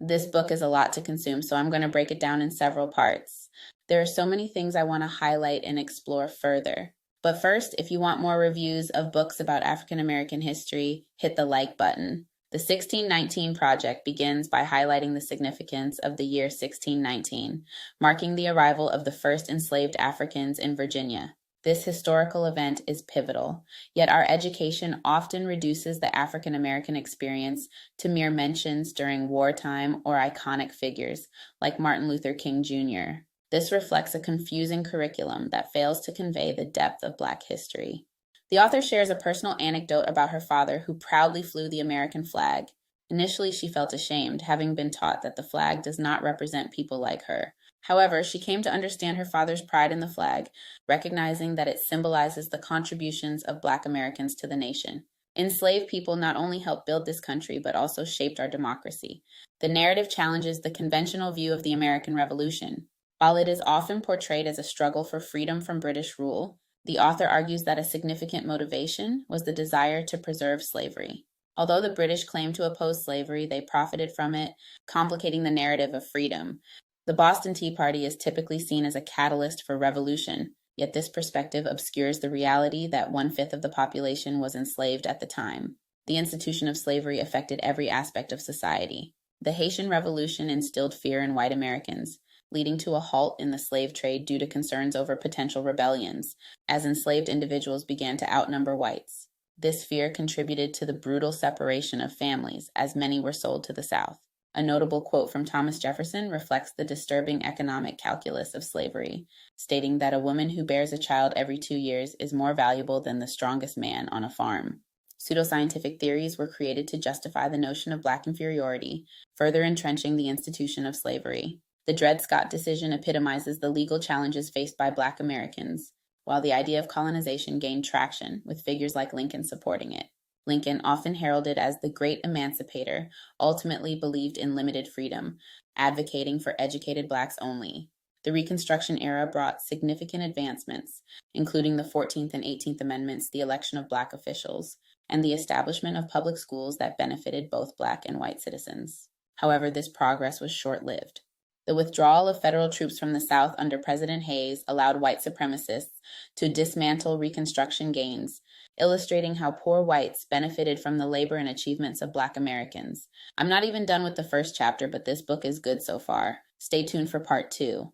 This book is a lot to consume, so I'm going to break it down in several parts. There are so many things I want to highlight and explore further. But first, if you want more reviews of books about African American history, hit the like button. The 1619 Project begins by highlighting the significance of the year 1619, marking the arrival of the first enslaved Africans in Virginia. This historical event is pivotal, yet our education often reduces the African American experience to mere mentions during wartime or iconic figures like Martin Luther King Jr. This reflects a confusing curriculum that fails to convey the depth of Black history. The author shares a personal anecdote about her father who proudly flew the American flag. Initially, she felt ashamed, having been taught that the flag does not represent people like her. However, she came to understand her father's pride in the flag, recognizing that it symbolizes the contributions of Black Americans to the nation. Enslaved people not only helped build this country, but also shaped our democracy. The narrative challenges the conventional view of the American Revolution. While it is often portrayed as a struggle for freedom from British rule, the author argues that a significant motivation was the desire to preserve slavery. Although the British claimed to oppose slavery, they profited from it, complicating the narrative of freedom. The Boston Tea Party is typically seen as a catalyst for revolution, yet this perspective obscures the reality that 1/5 of the population was enslaved at the time. The institution of slavery affected every aspect of society. The Haitian Revolution instilled fear in white Americans, leading to a halt in the slave trade due to concerns over potential rebellions, as enslaved individuals began to outnumber whites. This fear contributed to the brutal separation of families, as many were sold to the South. A notable quote from Thomas Jefferson reflects the disturbing economic calculus of slavery, stating that a woman who bears a child every 2 years is more valuable than the strongest man on a farm. Pseudoscientific theories were created to justify the notion of Black inferiority, further entrenching the institution of slavery. The Dred Scott decision epitomizes the legal challenges faced by Black Americans, while the idea of colonization gained traction, with figures like Lincoln supporting it. Lincoln, often heralded as the great emancipator, ultimately believed in limited freedom, advocating for educated Blacks only. The Reconstruction era brought significant advancements, including the 14th and 18th Amendments, the election of Black officials, and the establishment of public schools that benefited both Black and white citizens. However, this progress was short-lived. The withdrawal of federal troops from the South under President Hayes allowed white supremacists to dismantle Reconstruction gains, illustrating how poor whites benefited from the labor and achievements of Black Americans. I'm not even done with the first chapter, but this book is good so far. Stay tuned for part 2.